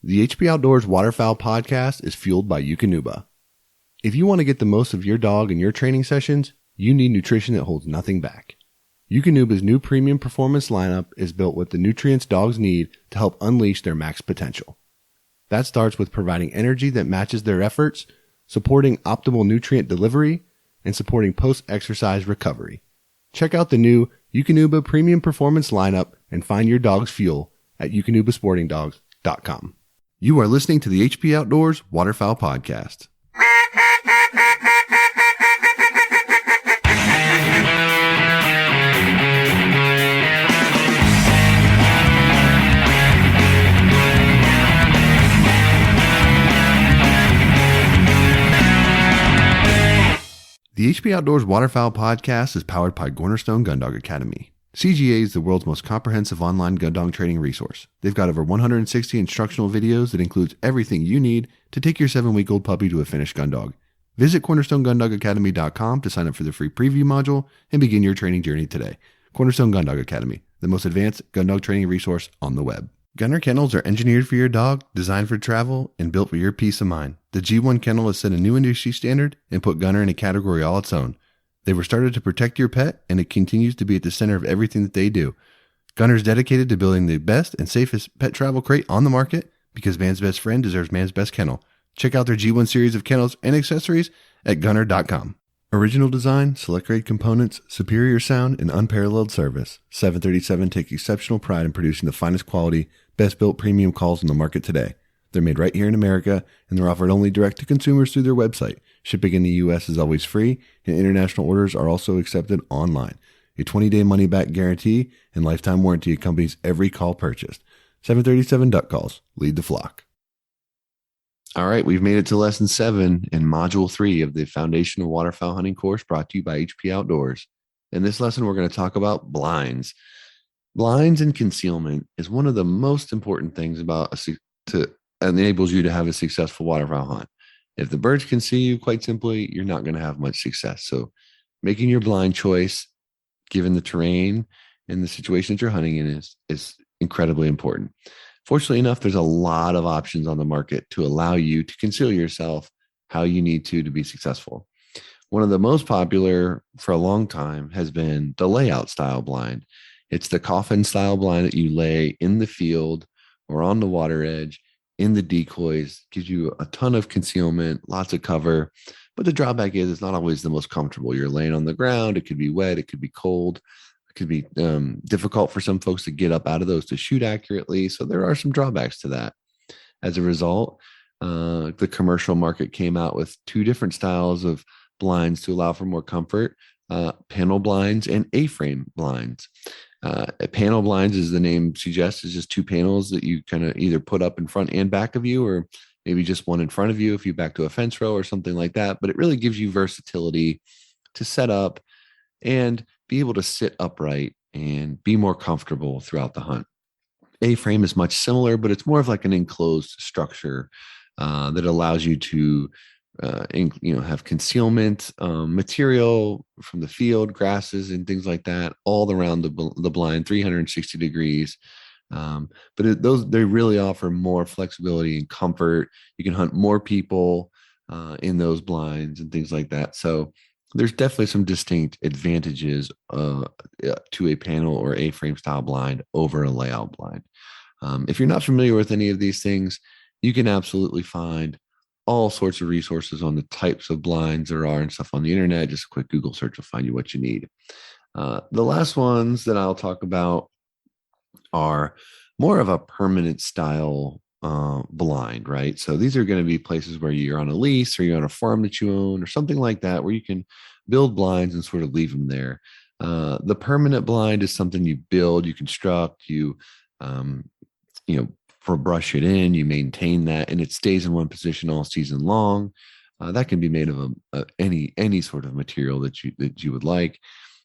The HP Outdoors Waterfowl podcast is fueled by Eukanuba. If you want to get the most of your dog in your training sessions, you need nutrition that holds nothing back. Eukanuba's new premium performance lineup is built with the nutrients dogs need to help unleash their max potential. That starts with providing energy that matches their efforts, supporting optimal nutrient delivery, and supporting post-exercise recovery. Check out the new Eukanuba Premium Performance lineup and find your dog's fuel at eukanubasportingdogs.com. You are listening to the HP Outdoors Waterfowl Podcast. The HP Outdoors Waterfowl Podcast is powered by Cornerstone Gun Dog Academy. CGA is the world's most comprehensive online gun dog training resource. They've got over 160 instructional videos that includes everything you need to take your 7-week-old puppy to a finished gun dog. Visit cornerstonegundogacademy.com to sign up for the free preview module and begin your training journey today. Cornerstone Gun Dog Academy, the most advanced gun dog training resource on the web. Gunner kennels are engineered for your dog, designed for travel, and built for your peace of mind. The G1 kennel has set a new industry standard and put Gunner in a category all its own. They were started to protect your pet, and it continues to be at the center of everything that they do. Gunner's dedicated to building the best and safest pet travel crate on the market because man's best friend deserves man's best kennel. Check out their G1 series of kennels and accessories at gunner.com. Original design, select grade components, superior sound, and unparalleled service. 737 takes exceptional pride in producing the finest quality, best built premium calls on the market today. They're made right here in America, and they're offered only direct to consumers through their website. Shipping in the U.S. is always free, and international orders are also accepted online. A 20-day money-back guarantee and lifetime warranty accompanies every call purchased. 737 Duck Calls. Lead the flock. All right, we've made it to Lesson 7 in Module 3 of the Foundational Waterfowl Hunting course brought to you by HP Outdoors. In this lesson, we're going to talk about blinds. Blinds and concealment is one of the most important things about enables you to have a successful waterfowl hunt. If the birds can see you, quite simply, you're not going to have much success. So making your blind choice, given the terrain and the situation that you're hunting in, is incredibly important. Fortunately enough, there's a lot of options on the market to allow you to conceal yourself how you need to be successful. One of the most popular for a long time has been the layout style blind. It's the coffin style blind that you lay in the field or on the water edge. In the decoys, gives you a ton of concealment, lots of cover, but the drawback is it's not always the most comfortable. You're laying on the ground, it could be wet, it could be cold, it could be difficult for some folks to get up out of those to shoot accurately, so there are some drawbacks to that. As a result, the commercial market came out with 2 different styles of blinds to allow for more comfort, panel blinds and A-frame blinds. Panel blinds, as the name suggests, is just 2 panels that you kind of either put up in front and back of you, or maybe just one in front of you if you back to a fence row or something like that. But it really gives you versatility to set up and be able to sit upright and be more comfortable throughout the hunt. A-frame is much similar, but it's more of like an enclosed structure that allows you to have concealment material from the field, grasses and things like that, all around the blind, 360 degrees. They really offer more flexibility and comfort. You can hunt more people in those blinds and things like that. So there's definitely some distinct advantages to a panel or A-frame style blind over a layout blind. If you're not familiar with any of these things, you can absolutely find all sorts of resources on the types of blinds there are and stuff on the internet. Just a quick Google search will find you what you need. The last ones that I'll talk about are more of a permanent style blind, right? So these are going to be places where you're on a lease or you're on a farm that you own or something like that, where you can build blinds and sort of leave them there. The permanent blind is something you build, you construct, for brush it in, you maintain that, and it stays in one position all season long. That can be made of any sort of material that you would like.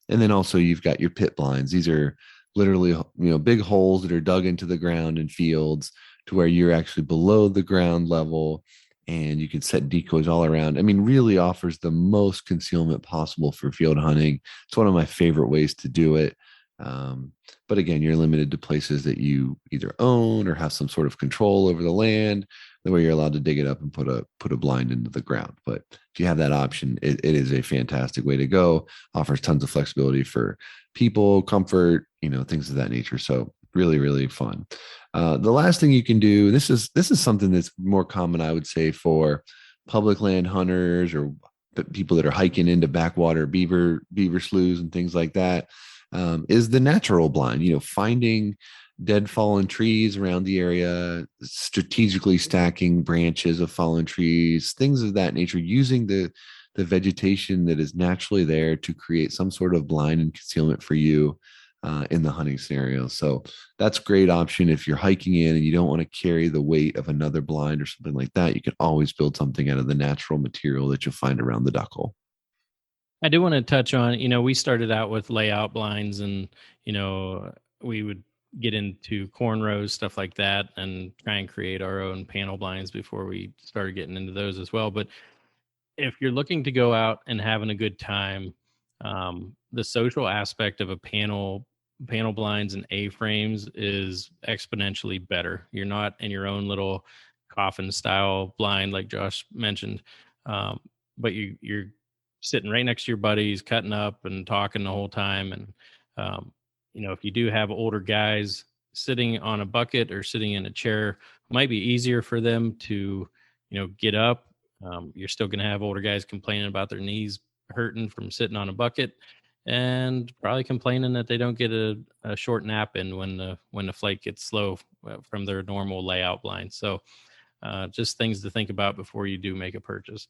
And then also you've got your pit blinds. These are literally big holes that are dug into the ground in fields to where you're actually below the ground level, and you can set decoys all around. I mean, really offers the most concealment possible for field hunting. It's one of my favorite ways to do it. But again, you're limited to places that you either own or have some sort of control over the land, the way you're allowed to dig it up and put a blind into the ground. But if you have that option, it is a fantastic way to go. Offers tons of flexibility for people, comfort, things of that nature. So really, really fun. The last thing you can do, this is something that's more common, I would say, for public land hunters or people that are hiking into backwater beaver sloughs and things like that, is the natural blind. Finding dead fallen trees around the area, strategically stacking branches of fallen trees, things of that nature, using the vegetation that is naturally there to create some sort of blind and concealment for you in the hunting scenario. So that's a great option if you're hiking in and you don't want to carry the weight of another blind or something like that. You can always build something out of the natural material that you'll find around the duck hole. I do want to touch on, we started out with layout blinds and, we would get into cornrows, stuff like that, and try and create our own panel blinds before we started getting into those as well. But if you're looking to go out and having a good time, the social aspect of a panel blinds and A-frames is exponentially better. You're not in your own little coffin style blind like Josh mentioned, but you're sitting right next to your buddies, cutting up and talking the whole time. And if you do have older guys sitting on a bucket or sitting in a chair, it might be easier for them to get up. You're still going to have older guys complaining about their knees hurting from sitting on a bucket, and probably complaining that they don't get a short nap in when the flight gets slow from their normal layout blind. So just things to think about before you do make a purchase.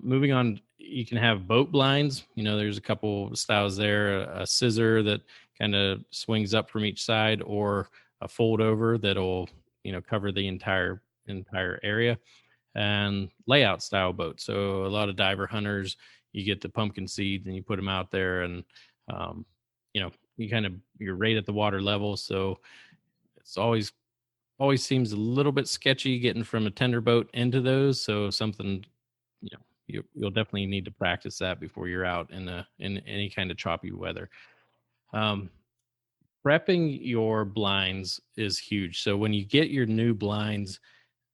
Moving on, you can have boat blinds. There's a couple styles there, a scissor that kind of swings up from each side, or a fold over that'll cover the entire area, and layout style boat. So a lot of diver hunters, you get the pumpkin seeds and you put them out there, and you're right at the water level. So it's always seems a little bit sketchy getting from a tender boat into those. So something, you'll definitely need to practice that before you're out in any kind of choppy weather. Prepping your blinds is huge. So when you get your new blinds,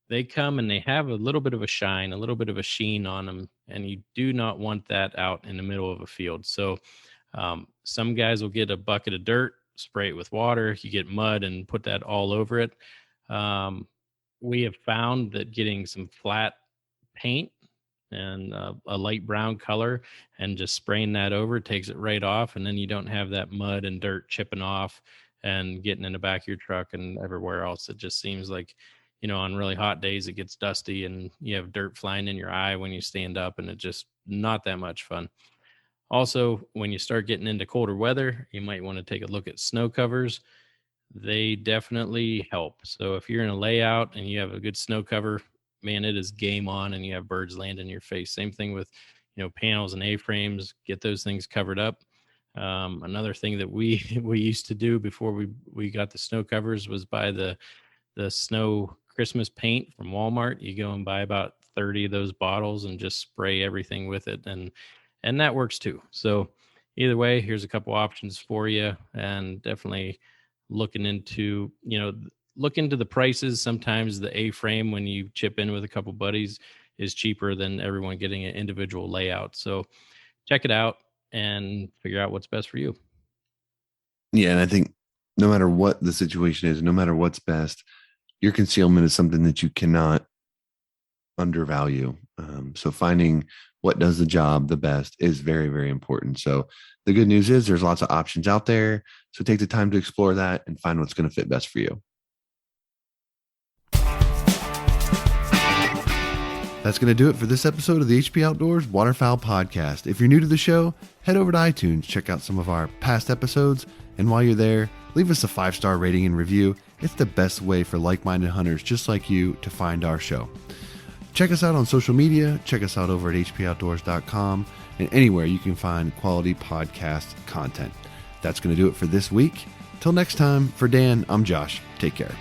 they come and they have a little bit of a shine, a little bit of a sheen on them, and you do not want that out in the middle of a field. So some guys will get a bucket of dirt, spray it with water, you get mud and put that all over it. We have found that getting some flat paint and a light brown color and just spraying that over takes it right off, and then you don't have that mud and dirt chipping off and getting in the back of your truck and everywhere else. It just seems like, on really hot days it gets dusty and you have dirt flying in your eye when you stand up, and it's just not that much fun. Also, when you start getting into colder weather, you might want to take a look at snow covers. They definitely help. So if you're in a layout and you have a good snow cover, man, it is game on, and you have birds landing in your face. Same thing with, panels and A-frames. Get those things covered up. Another thing that we used to do before we got the snow covers was buy the snow Christmas paint from Walmart. You go and buy about 30 of those bottles and just spray everything with it, and that works too. So either way, here's a couple options for you, and definitely look into the prices. Sometimes the A-frame, when you chip in with a couple buddies, is cheaper than everyone getting an individual layout. So check it out and figure out what's best for you. Yeah, and I think no matter what the situation is, no matter what's best, your concealment is something that you cannot undervalue. So finding what does the job the best is very, very important. So the good news is there's lots of options out there. So take the time to explore that and find what's going to fit best for you. That's going to do it for this episode of the HP Outdoors Waterfowl Podcast. If you're new to the show, head over to iTunes, check out some of our past episodes, and while you're there, leave us a 5-star rating and review. It's the best way for like-minded hunters just like you to find our show. Check us out on social media, check us out over at hpoutdoors.com, and anywhere you can find quality podcast content. That's going to do it for this week. Till next time, for Dan, I'm Josh. Take care.